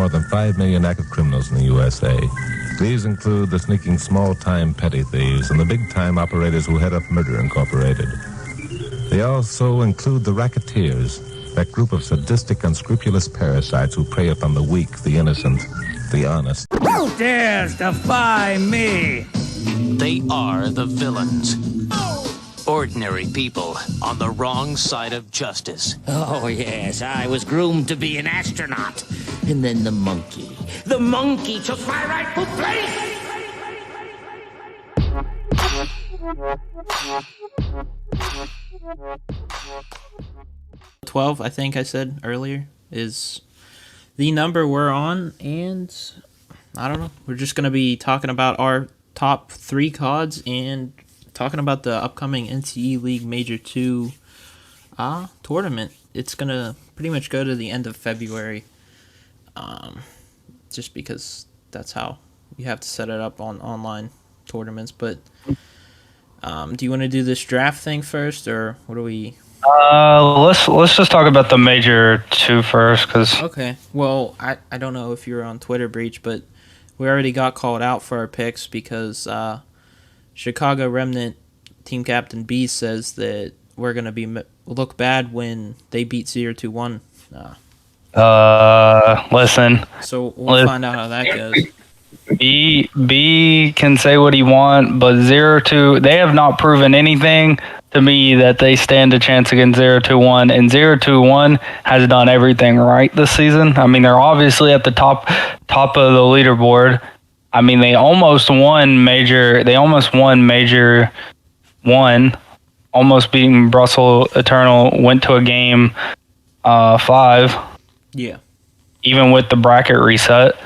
More than 5 million active criminals in the USA. These include the sneaking small-time petty thieves and the big-time operators who head up Murder Incorporated. They also include the racketeers, that group of sadistic, unscrupulous parasites who prey upon the weak, the innocent, the honest. Who dares defy me? They are the villains. Ordinary people on the wrong side of justice. Oh, yes, I was groomed to be an astronaut. And then the monkey. The monkey took my rightful place! 12, I think I said earlier, is the number we're on, and I don't know. We're just going to be talking about our top 3 CODs and talking about the upcoming NCE League Major 2 tournament. It's going to pretty much go to the end of February, just because that's how you have to set it up on online tournaments. But do you want to do this draft thing first, or what do we... Let's just talk about the Major 2 first, because... Okay, well, I don't know if you're on Twitter, Breach, but we already got called out for our picks because Chicago Remnant team captain B says that we're going to look bad when they beat 0-2-1. Listen. So we'll find out how that goes. B can say what he wants, but 0-2, they have not proven anything to me that they stand a chance against 0-2-1, and 0-2-1 has done everything right this season. I mean, they're obviously at the top of the leaderboard. I mean, they almost won Major 1, almost beating Brussels Eternal, went to a game 5. Yeah. Even with the bracket reset.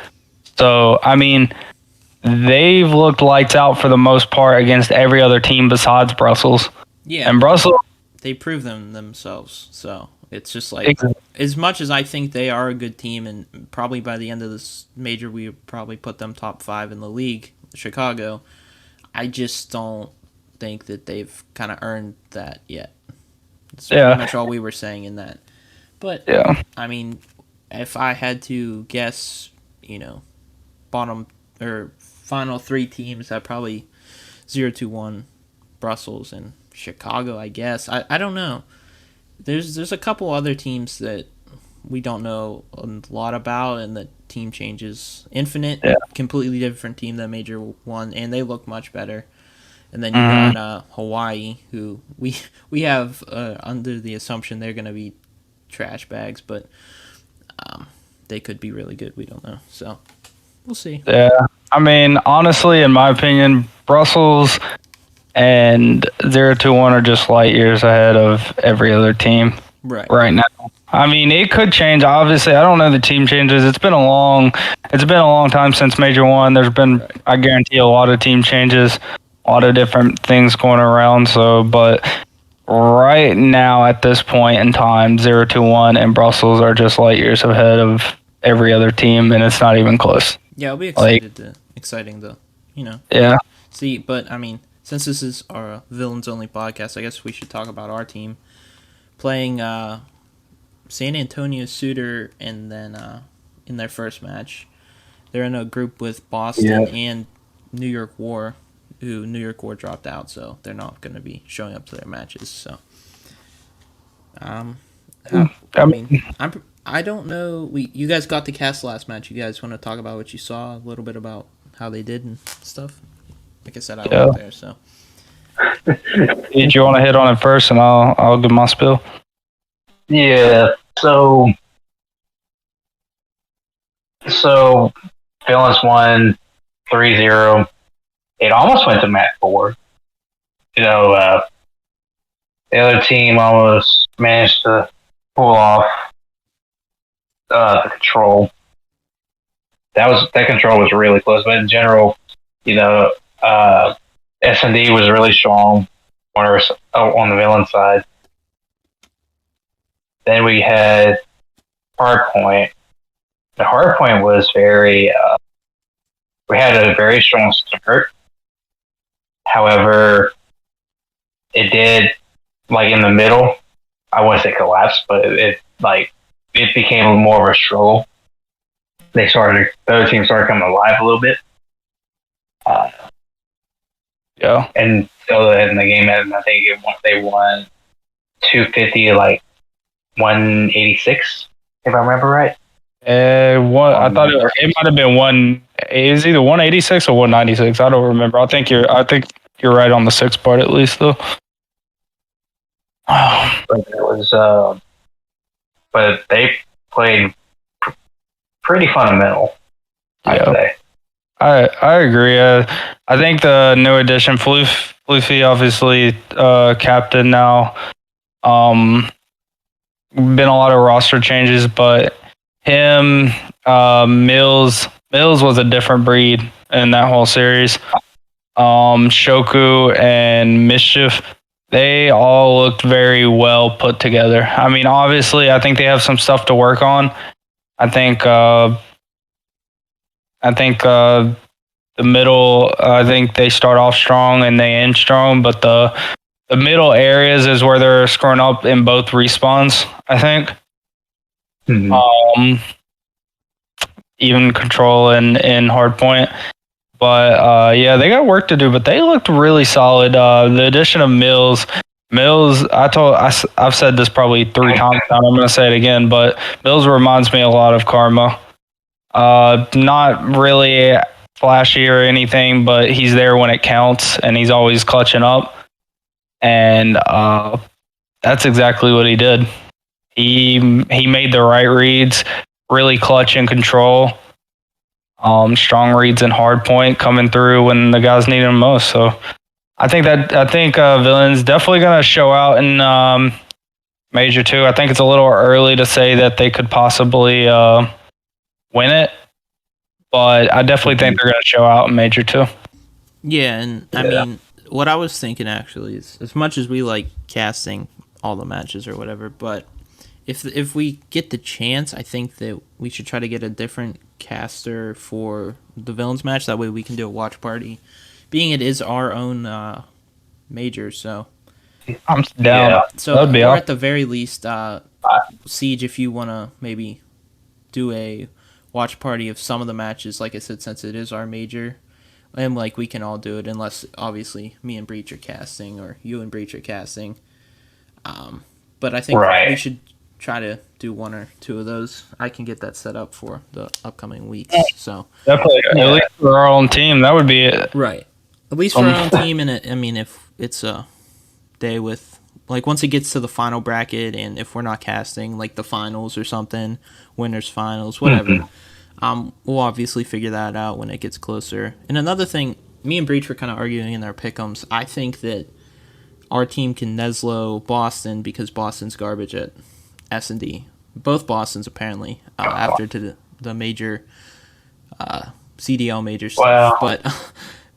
So, I mean, they've looked lights out for the most part against every other team besides Brussels. Yeah. And Brussels... They prove themselves. So, it's just like, as much as I think they are a good team, and probably by the end of this major, we would probably put them top 5 in the league, Chicago, I just don't think that they've kind of earned that yet. That's pretty much all we were saying in that. But, I mean, if I had to guess, bottom or final 3 teams, I'd probably 0-2-1, Brussels, and Chicago, I guess. I don't know. There's a couple other teams that we don't know a lot about, and the team changes. Infinite, completely different team than Major 1, and they look much better. And then you got Hawaii, who we have under the assumption they're going to be trash bags, but they could be really good. We don't know. So we'll see. Yeah. I mean, honestly, in my opinion, Brussels and 0-2-1 are just light years ahead of every other team right now. I mean, it could change. Obviously, I don't know the team changes. It's been a long time since Major 1. There's been, I guarantee, a lot of team changes, a lot of different things going around. So, but right now at this point in time, 0-2-1 and Brussels are just light years ahead of every other team, and it's not even close. Yeah, I'll be exciting to, Yeah. See, but I mean, since this is our Villains Only podcast, I guess we should talk about our team playing San Antonio Suitor, and then in their first match, they're in a group with Boston and New York War, who New York War dropped out, so they're not going to be showing up to their matches. So, I don't know. You guys got the cast last match. You guys want to talk about what you saw, a little bit about how they did and stuff? Like I said, I wasn't there, so. Did you want to hit on it first, and I'll give my spiel? Yeah. So Villains won 3-0. It almost went to match 4. The other team almost managed to pull off the control. That control was really close, but in general, S&D was really strong on the villain side. Then we had Hardpoint. The Hardpoint was we had a very strong start. However, it did, in the middle, I wouldn't say collapse, but it became more of a struggle. the other team started coming alive a little bit. Yeah. And so in the game, I think they won 250 to like 186, if I remember right. I thought it might have been one. It was either 186 or 196. I don't remember. I think you're right on the 6 part at least, though. But it was, but they played pretty fundamental. I'd say. I agree. I think the new addition, Floofy, obviously captain now. Been a lot of roster changes, but him, Mills was a different breed in that whole series. Shoku and Mischief, they all looked very well put together. I mean, obviously, I think they have some stuff to work on. I think the middle, I think they start off strong and they end strong, but the middle areas is where they're screwing up in both respawns, I think. Mm-hmm. Even control and hardpoint. But yeah, they got work to do, but they looked really solid. The addition of Mills, I've said this probably 3 times now, I'm going to say it again, but Mills reminds me a lot of Karma. Not really flashy or anything, but he's there when it counts, and he's always clutching up. And that's exactly what he did. He made the right reads, really clutch and control. Strong reads and hard point coming through when the guys need him most. So I think Villains definitely going to show out in Major 2. I think it's a little early to say that they could possibly win it, but I definitely think they're going to show out in Major 2. Yeah, and I mean, what I was thinking actually is, as much as we like casting all the matches or whatever, but if we get the chance, I think that we should try to get a different caster for the Villains match. That way we can do a watch party, being it is our own major. So I'm down. Yeah. So or at the very least, Siege, if you want to maybe do a watch party of some of the matches, like I said, since it is our major, and like we can all do it, unless obviously me and Breach are casting or you and Breach are casting. But I think we should try to do 1 or 2 of those. I can get that set up for the upcoming weeks. So definitely, at least for our own team, that would be it. Right. At least for our own team, and I mean, if it's a day with, like, once it gets to the final bracket, and if we're not casting, like, the finals or something, winners finals, whatever, we'll obviously figure that out when it gets closer. And another thing, me and Breach were kind of arguing in our pick'ems. I think that our team can Neslo Boston because Boston's garbage at S&D. Both Bostons, apparently, after to the major CDL major stuff. But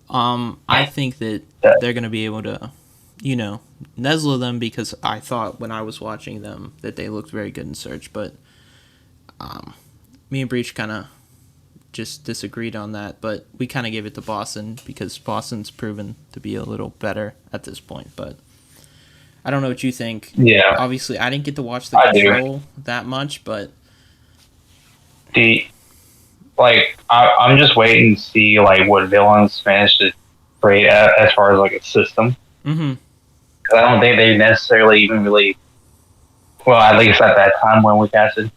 I think that they're going to be able to, Neslo them, because I thought when I was watching them that they looked very good in Search. But me and Breach kind of just disagreed on that. But we kind of gave it to Boston because Boston's proven to be a little better at this point. But I don't know what you think. Yeah. Obviously, I didn't get to watch the control that much, but I'm just waiting to see like what Villains managed to create as far as like a system. Mm-hmm. Because I don't think they necessarily even really, well, at least at that time when we casted,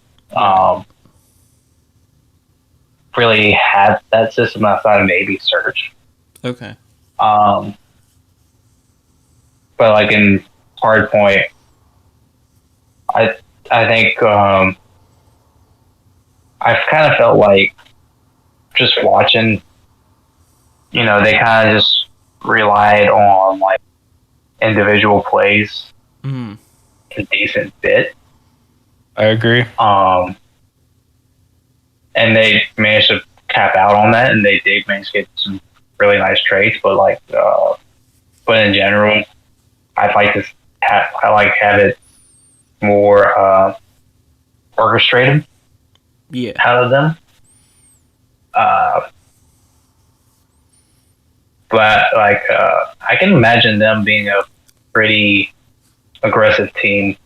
really had that system outside of maybe Search. Okay. But like in Hardpoint, I think I've kind of felt like just watching, they kind of just relied on like individual plays a decent bit. I agree. And they managed to cap out on that, and they did manage to get some really nice traits. But but in general, I like have it more orchestrated. Yeah. Out of them. But I can imagine them being a pretty aggressive team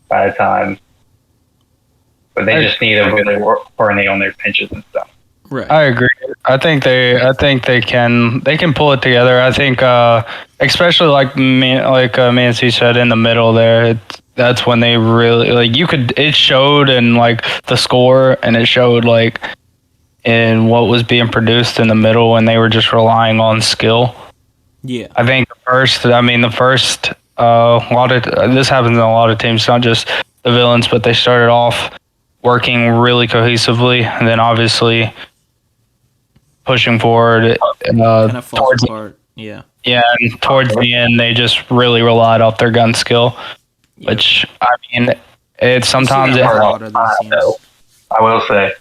by the time. But they just need to really coordinate on their pinches and stuff. Right. I agree. I think they can pull it together. I think especially like Mancy said in the middle there, that's when they really like it showed in like the score, and it showed like in what was being produced in the middle when they were just relying on skill. Yeah. I think the first a lot of this happens in a lot of teams, not just the Villains, but they started off working really cohesively, and then obviously pushing forward kind of falls apart. Yeah. Yeah, and towards the end, they just really relied off their gun skill, which I mean, it's sometimes I will say,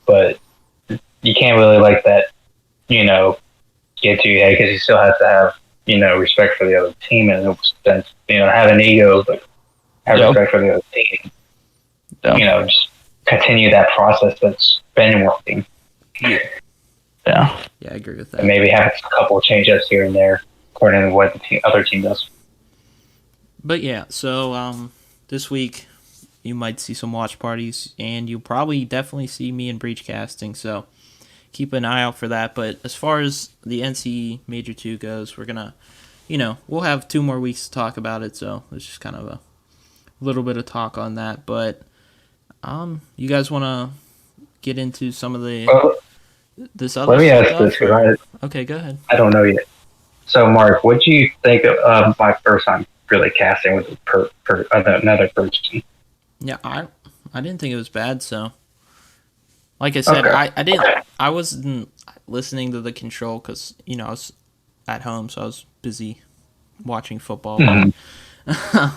but you can't really let that, get to your head because you still have to have, respect for the other team and have an ego, but have respect for the other team. Just continue that process that's been working. Yeah. Yeah. Yeah, I agree with that. And maybe have a couple of change-ups here and there according to what the other team does. But yeah, so this week you might see some watch parties, and you'll probably definitely see me in Breach casting, so keep an eye out for that. But as far as the NC Major 2 goes, we're going to, we'll have 2 more weeks to talk about it, so it's just kind of a little bit of talk on that. But you guys want to get into some of this other Let me ask stuff? this, because Okay, go ahead. I don't know yet. So, Mark, what do you think of my first time really casting with another person? Yeah, I didn't think it was bad. So, like I said, okay. I wasn't listening to the control because I was at home, so I was busy watching football. Mm-hmm.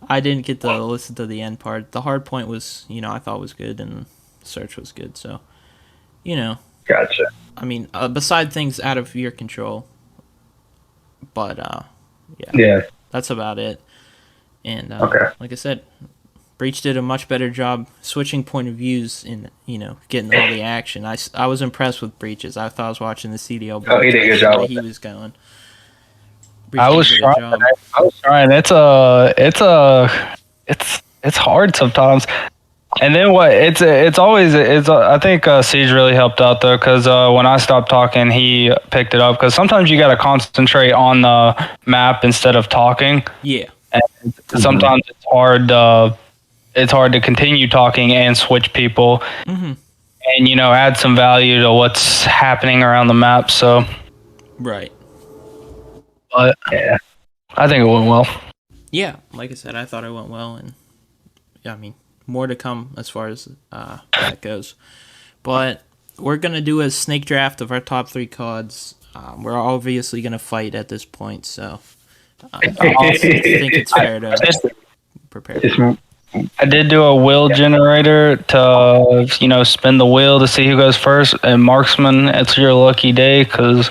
I didn't get to listen to the end part. The hard point was, I thought was good, and search was good. So, Gotcha. I mean, beside things out of your control, but yeah, that's about it. And okay. Like I said, Breach did a much better job switching point of views and getting all the action. I was impressed with Breach's. I thought I was watching the CDL. Oh, he did a good job. He was going. I was trying. It's hard sometimes. And then I think Siege really helped out though, because when I stopped talking, he picked it up. Because sometimes you got to concentrate on the map instead of talking. Yeah. And sometimes it's hard. It's hard to continue talking and switch people, and add some value to what's happening around the map. So. Right. But yeah, I think it went well. Yeah, like I said, I thought it went well, and I mean, more to come as far as that goes. But we're gonna do a snake draft of our top 3 cards. We're obviously gonna fight at this point, so I think it's fair to prepare. I did do a wheel generator to spin the wheel to see who goes first. And Marksman, it's your lucky day because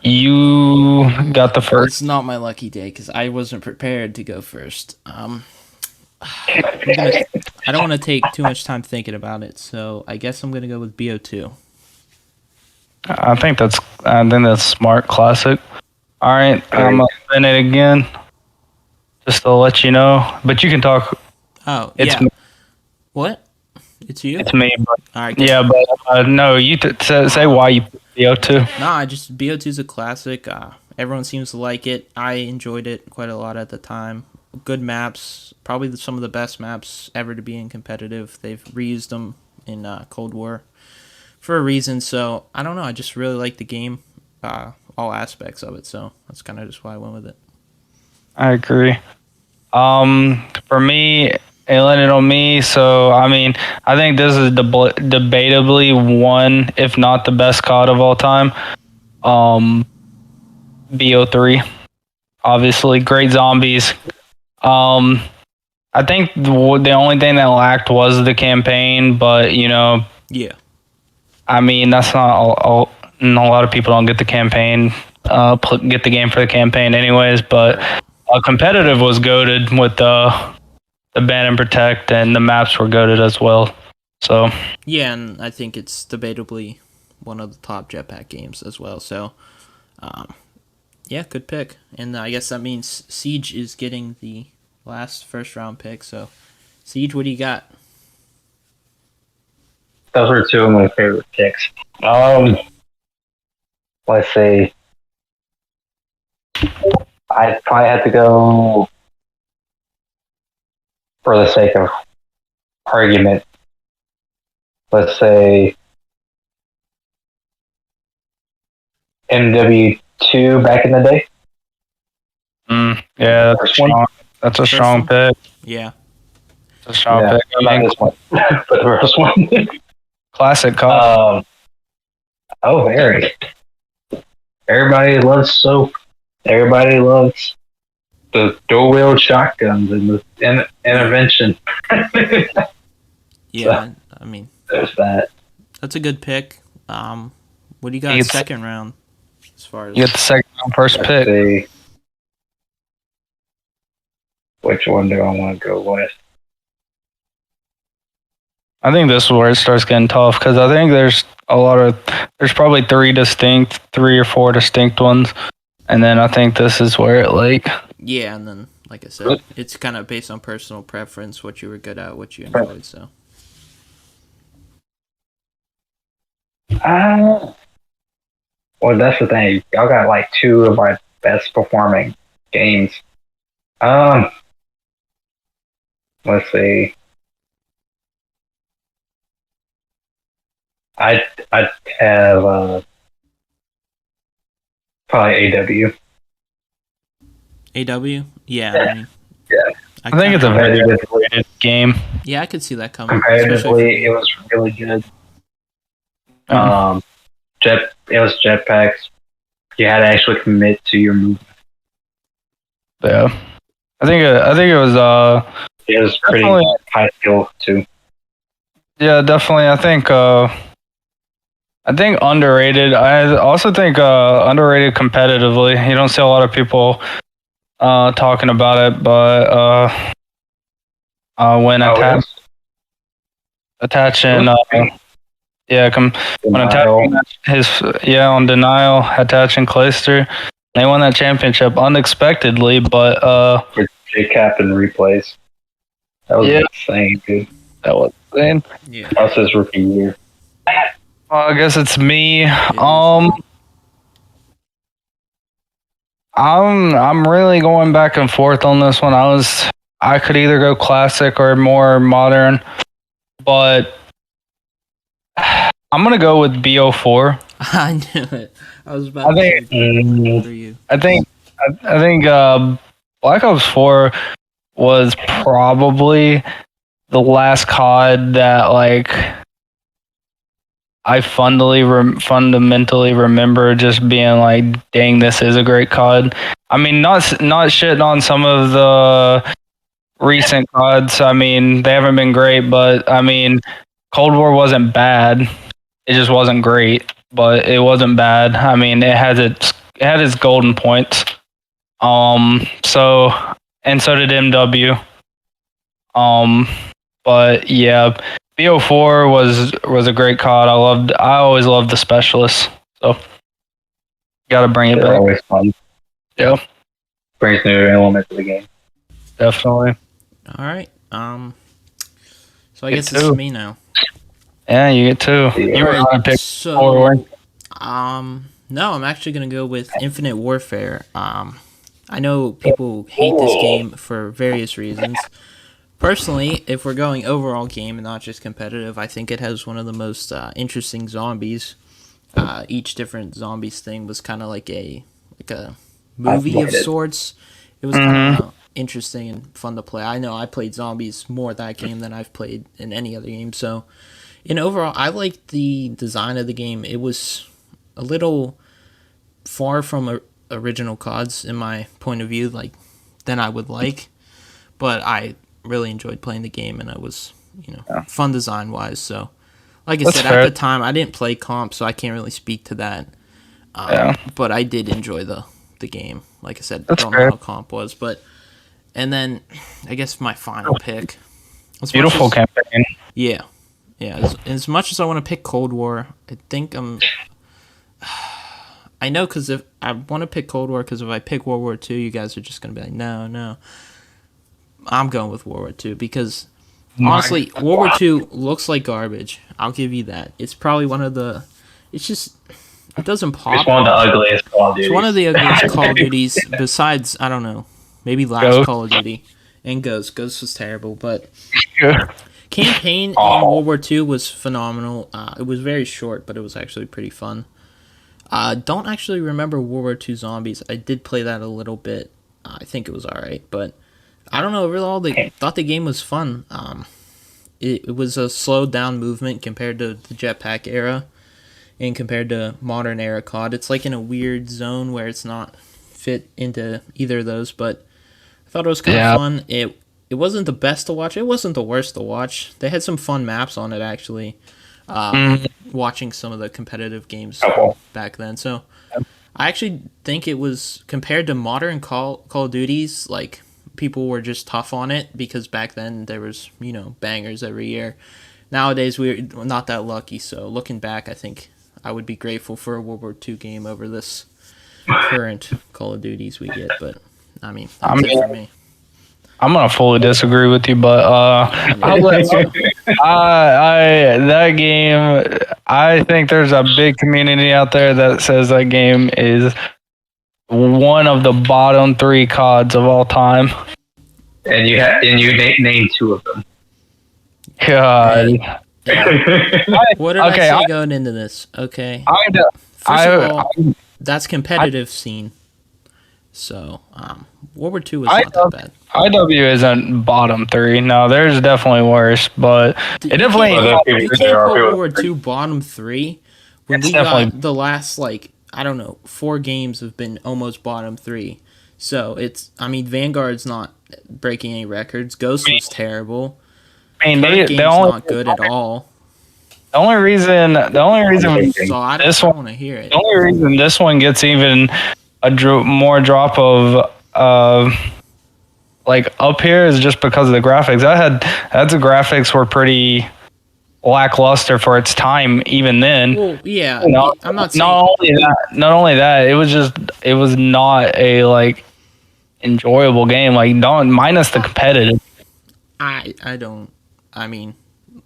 you got the first. It's not my lucky day because I wasn't prepared to go first. I don't want to take too much time thinking about it, so I guess I'm gonna go with BO2. I think that's smart, classic. All right, I'm gonna spin it again, just to let you know. But you can talk. Oh, it's yeah. Me. What? It's you? It's me. But, all right. Yeah, but no, you say why you put BO2. Nah, just BO2 is a classic. Everyone seems to like it. I enjoyed it quite a lot at the time. Good maps, probably some of the best maps ever to be in competitive. They've reused them in Cold War for a reason. So I don't know. I just really like the game, all aspects of it. So that's kind of just why I went with it. I agree. For me, it landed on me. So I mean, I think this is debatably one, if not the best COD of all time. BO3, obviously, great zombies. I think the only thing that lacked was the campaign, but yeah. I mean, that's not a lot of people don't get the campaign, get the game for the campaign anyways, but competitive was goated with the ban and protect, and the maps were goated as well. So yeah, and I think it's debatably one of the top jetpack games as well. So yeah, good pick. And I guess that means Siege is getting the last first round pick. So Siege, what do you got? those were two of my favorite picks. Let's see. I'd probably have to go for the sake of argument. Let's say MW2 back in the day. Yeah, that's a strong pick. Yeah. That's a strong pick. Not this one, but the first one. Classic car. Very. Everybody loves soap. Everybody loves the dual-wheel shotguns and the intervention. Yeah, I mean, there's that. That's a good pick. What do you got second round? As far as you get the second round first pick. See. Which one do I want to go with? I think this is where it starts getting tough because I think there's probably three or four distinct ones, and then I think this is where it yeah, and then like I said, it's kind of based on personal preference, what you were good at, what you enjoyed. So. Well, that's the thing. Y'all got like two of my best performing games. Let's see. I'd have probably AW. AW? Yeah. I mean, yeah. I think it's a very good rated game. Yeah, I could see that coming. Comparatively, it was really good. It was jetpacks. You had to actually commit to your movement. Yeah, I think it was. It was pretty high skill too. Yeah, definitely. I think underrated. I also think underrated competitively. You don't see a lot of people talking about it, but when attaching, when attaching on Denial, attaching Clayster, they won that championship unexpectedly, but with J-Cap and replays. That was insane, dude. That was insane. Yeah. That was his rookie year. Well, I guess it's me. I'm really going back and forth on this one. I could either go classic or more modern, but I'm gonna go with BO4. I knew it. I was about to say for you. I think Black Ops 4 was probably the last COD that I fundamentally remember just being like, dang, this is a great COD. I mean, not shitting on some of the recent CODs. I mean, they haven't been great, but I mean, Cold War wasn't bad. It just wasn't great, but it wasn't bad. I mean, it had its golden points. So did MW. But yeah, BO4 was a great COD. I always loved the specialists. So gotta bring it back. Always fun. Yeah. Brings new element to the game. Definitely. All right. So I guess it's me now. Yeah, you get two. Yeah. You were gonna pick no, I'm actually gonna go with Infinite Warfare. I know people hate this game for various reasons. Personally, if we're going overall game and not just competitive, I think it has one of the most interesting zombies. Each different zombies thing was kind of like a movie of sorts. It was kind of interesting and fun to play. I know I played zombies more that game than I've played in any other game. So, in overall, I liked the design of the game. It was a little far from original CODs in my point of view, than I would like. But I really enjoyed playing the game, and it was fun design wise. So, like I said, at the time I didn't play comp, so I can't really speak to that. But I did enjoy the game. Like I said, don't know how comp was, and then I guess my final pick. Beautiful campaign. Yeah. As much as I want to pick Cold War, I think I know, because if I want to pick Cold War, because if I pick World War II, you guys are just gonna be like, no. I'm going with World War II because Honestly, World War II looks like garbage. I'll give you that. It's probably one of the. It doesn't pop. It's one of the ugliest Call of Duties. It's one of the ugliest Call of Duties besides, I don't know, maybe last Call of Duty. And Ghost. Ghost was terrible, but campaign in World War II was phenomenal. It was very short, but it was actually pretty fun. Don't actually remember World War II Zombies. I did play that a little bit. I think it was alright, but I don't know. Overall, thought the game was fun. It was a slowed down movement compared to the jetpack era and compared to modern era COD. It's like in a weird zone where it's not fit into either of those, but I thought it was kind of fun. It wasn't the best to watch. It wasn't the worst to watch. They had some fun maps on it, actually. Watching some of the competitive games back then. So I actually think it was, compared to modern Call of Duties, like, people were just tough on it because back then there was, bangers every year. Nowadays we're not that lucky, so looking back, I think I would be grateful for a World War II game over this current Call of Duties we get, but that's it for me. I'm gonna fully disagree with you, but that game, I think there's a big community out there that says that game is one of the bottom 3 CODs of all time. And you named 2 of them. God. What did I say going into this? Okay. First of all, that's competitive scene. So, World War II was not that bad. IW isn't bottom 3. No, there's definitely worse, but it definitely. You can't put World War II bottom 3 when we got the last 4 games have been almost bottom 3. So Vanguard's not breaking any records. Ghost was terrible. Game's not good at all. The only reason so I don't want to hear it. The only reason this one gets even more drop of up here is just because of the graphics. The graphics were pretty lackluster for its time even then. Well, yeah, I'm not saying. Not only that, it was not a enjoyable game. Minus the competitive.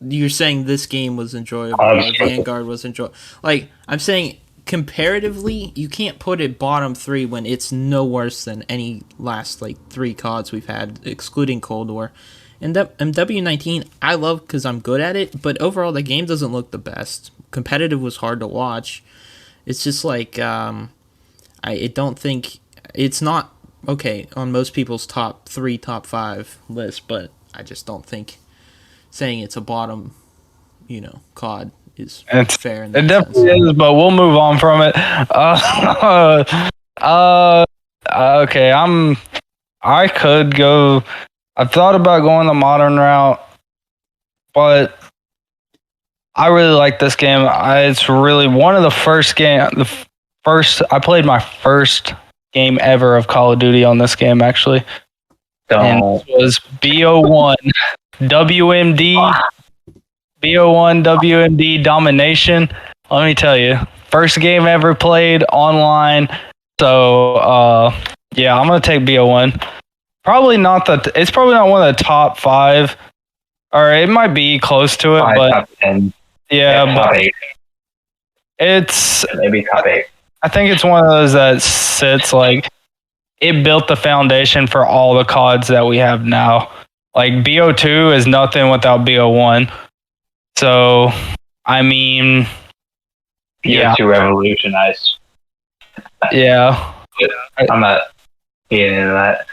You're saying this game was enjoyable. Vanguard was enjoyable. I'm saying comparatively, you can't put it bottom 3 when it's no worse than any last 3 CODs we've had, excluding Cold War. And MW19, I love because I'm good at it, but overall the game doesn't look the best. Competitive was hard to watch. It's just I don't think it's not okay on most people's top 3, top 5 list, but I just don't think saying it's a bottom, COD is fair. In that it definitely sense. is, but we'll move on from it. Okay, I could go. I've thought about going the modern route, but I really like this game. It's really one of the first I played my first game ever of Call of Duty on this game, actually. And it was BO1 WMD Domination. Let me tell you, first game ever played online. So yeah, I'm gonna take BO1. It's probably not one of the top 5, or it might be close to it, but top 10. Yeah, top but 8. It's maybe top 8. I think it's one of those that sits it built the foundation for all the CODs that we have now. BO2 is nothing without BO1. So, BO2 revolutionized. Yeah. I'm not getting into that.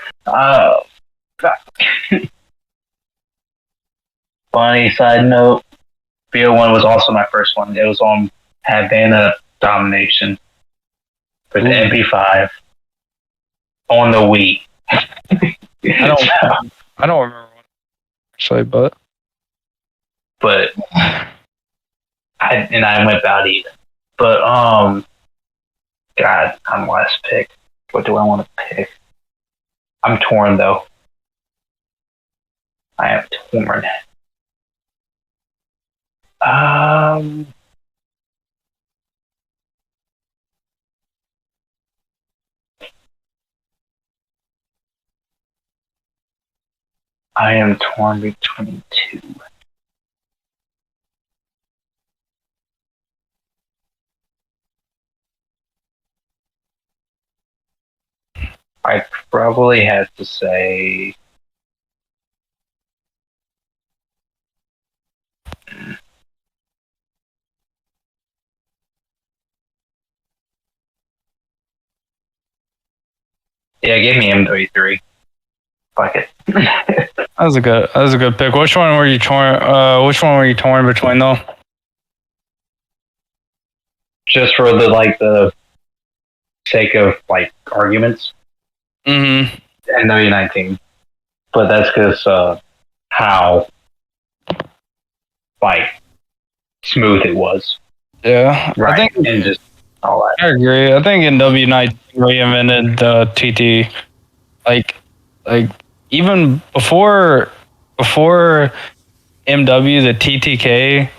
Funny side note, BO1 was also my first one. It was on Havana Domination for the MP5 on the Wii. I don't remember one actually, but I went about even. But God, I'm last pick. What do I want to pick? I'm torn though. I am torn. I am torn between two. I probably have to say. Yeah, give me MW3. Fuck it. That was a good pick. Which one were you torn? Which one were you torn between though? Just for the sake of arguments. Mm-hmm. MW19, but that's because how smooth it was. Yeah, Right. I think And just all that. I agree. I think in W19 reinvented the TT. Like even before MW, the TTK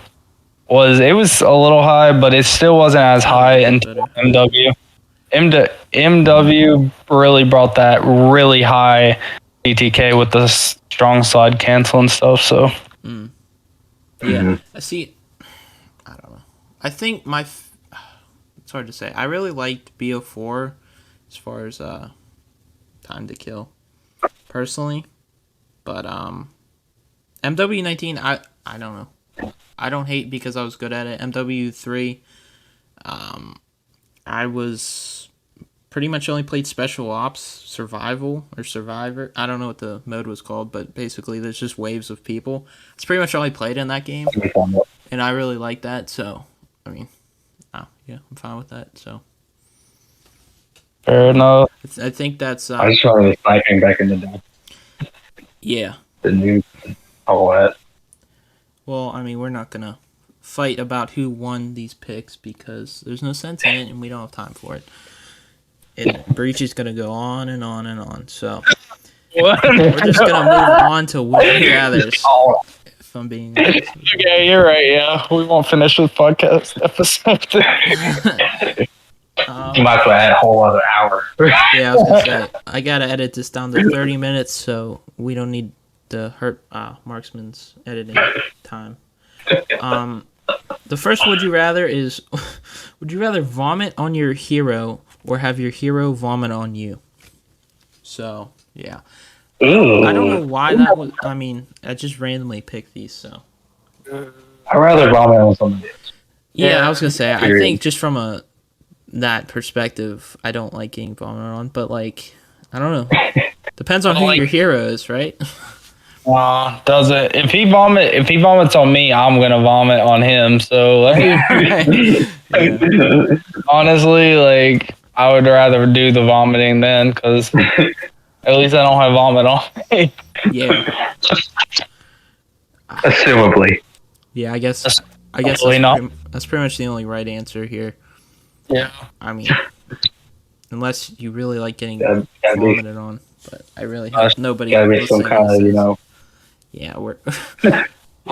was a little high, but it still wasn't as high until MW. MW really brought that really high TTK with the strong slide cancel and stuff. So yeah, I see. I don't know. I think it's hard to say. I really liked BO4 as far as time to kill, personally, but MW19, I don't know. I don't hate because I was good at it. MW3, I was pretty much only played Special Ops, Survival, or Survivor. I don't know what the mode was called, but basically there's just waves of people. It's pretty much all I played in that game, and I really like that, so, I mean, yeah, I'm fine with that, so. fair enough. I think that's... I just remember sniping back in the day. Yeah. The new, all that. Well, I mean, we're not going to fight about who won these picks because there's no sense in it and we don't have time for it. And Breach is going to go on and on and on. So we're just going to move on to Would You Rathers. If I'm being honest. Okay, you're right. Yeah, we won't finish this podcast episode. You might as well add a whole other hour. Yeah, I was going to say, I got to edit this down to 30 minutes so we don't need to hurt Marksman's editing time. The first Would You Rather is, would you rather vomit on your hero or have your hero vomit on you? So, yeah. Ooh. I don't know why that was, I mean, I just randomly picked these, so. I'd rather vomit on somebody else. Yeah, I was going to say, I think just from that perspective, I don't like getting vomited on, but I don't know. Depends on who your hero is, right? Does it? If he vomits on me, I'm gonna vomit on him. So honestly, I would rather do the vomiting then, because at least I don't have vomit on me. Yeah. Assumably. Yeah, I guess that's pretty much the only right answer here. Yeah. I mean, unless you really like getting vomited on, but I really have nobody. Gotta be some kind of, Yeah, we're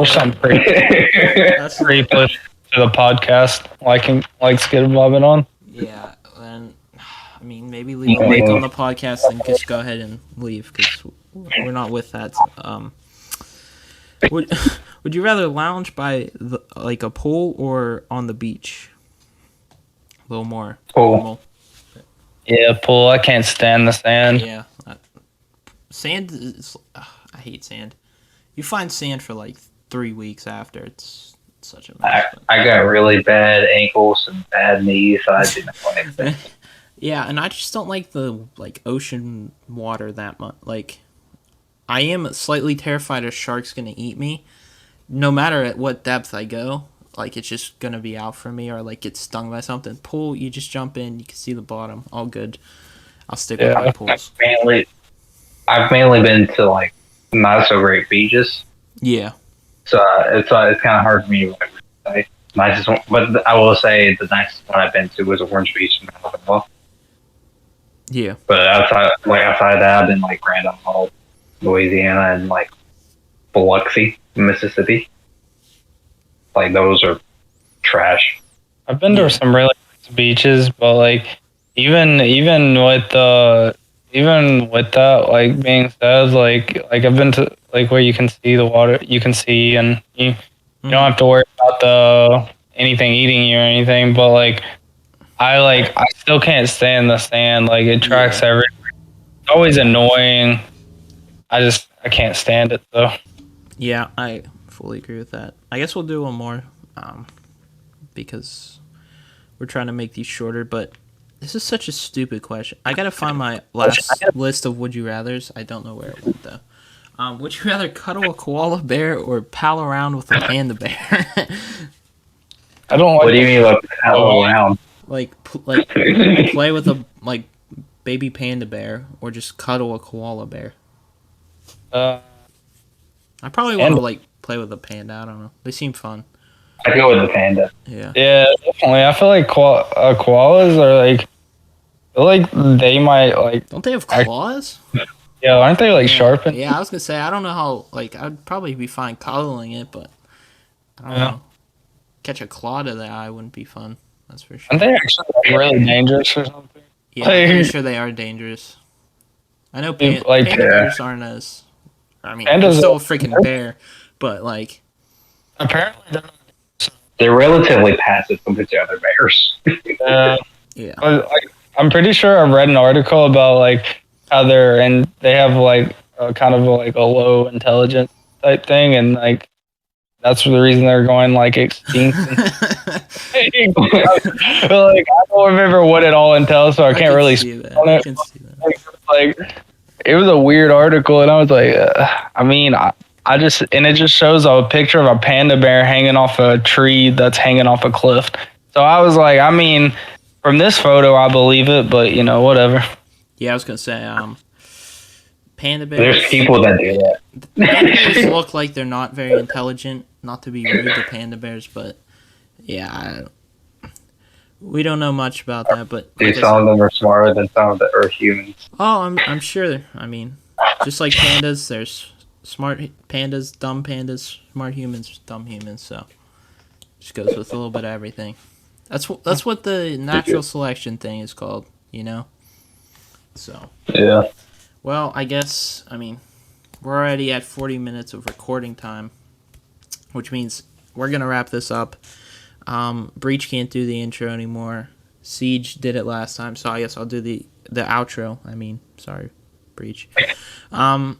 some pretty to the podcast likes getting vomit on. Yeah, and I mean maybe leave a link on the podcast and just go ahead and leave because we're not with that. Would you rather lounge by a pool or on the beach? A little more normal. Yeah, pool. I can't stand the sand. Yeah, sand is. I hate sand. You find sand for 3 weeks after. It's such a mess. I got really bad ankles and bad knees, so I didn't like that. Yeah, and I just don't like the ocean water that much. I am slightly terrified a shark's gonna eat me. No matter at what depth I go, it's just gonna be out for me or get stung by something. Pool, you just jump in, you can see the bottom, all good. I'll stick with my pools. I've mainly been to not so great beaches. Yeah. So it's kind of hard for me to say. Nicest one, but I will say the nicest one I've been to was Orange Beach in Alabama. Yeah. But outside of that, I've been Randolph, Louisiana, and Biloxi, Mississippi. Those are trash. I've been to some really nice beaches, but even with the even with that, like being said, like I've been to like where you can see the water, you can see, and you don't have to worry about the anything eating you or anything. But I still can't stand the sand. Like it tracks everywhere. It's always annoying. I can't stand it though. Yeah, I fully agree with that. I guess we'll do one more, because we're trying to make these shorter. But this is such a stupid question. I gotta find my last list of would you rather's. I don't know where it went though. Would you rather cuddle a koala bear or pal around with a panda bear? I don't like. What do you mean, like pal around? like play with a baby panda bear or just cuddle a koala bear? I probably want to play with a panda. I don't know. They seem fun. I go with the panda. Yeah. Yeah, definitely. I feel like koalas are they might like. Don't they have claws? Yeah, aren't they sharp? Yeah, I was gonna say I don't know how. I'd probably be fine cuddling it, but I don't know. Catch a claw to the eye wouldn't be fun. That's for sure. Aren't they actually really dangerous or something? Yeah, I'm pretty sure they are dangerous. I know panda bears aren't as. I mean, they're still a freaking bear, but apparently they're relatively passive compared to other bears. Yeah. I'm pretty sure I read an article about how they have a kind of a low intelligence type thing, and that's the reason they're going extinct. But I don't remember what it all entails, so I can't really see that. I can see that. It was a weird article, and I was like, it just shows a picture of a panda bear hanging off a tree that's hanging off a cliff. So I was like, from this photo, I believe it, but whatever. Yeah, I was gonna say, panda bears. There's people that do that. Panda bears look like they're not very intelligent. Not to be rude to panda bears, but yeah, we don't know much about that. But Some of them are smarter than some of the Earth humans. Oh, I'm sure. I mean, just like pandas, there's smart pandas, dumb pandas, smart humans, dumb humans. So just goes with a little bit of everything. That's what the natural selection thing is called, So yeah. Well, I guess we're already at 40 minutes of recording time, which means we're gonna wrap this up. Breach can't do the intro anymore. Siege did it last time, so I guess I'll do the outro. Sorry, Breach. And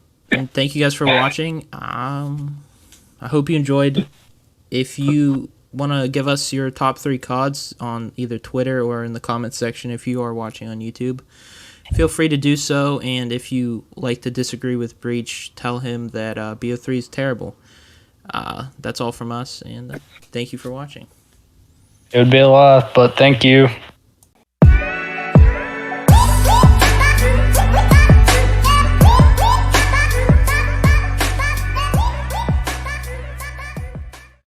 thank you guys for watching. I hope you enjoyed. If you want to give us your top 3 CODs on either Twitter or in the comments section if you are watching on YouTube, feel free to do so. And if you like to disagree with Breach, tell him that BO3 is terrible. That's all from us, and thank you for watching. It would be a lot, but thank you.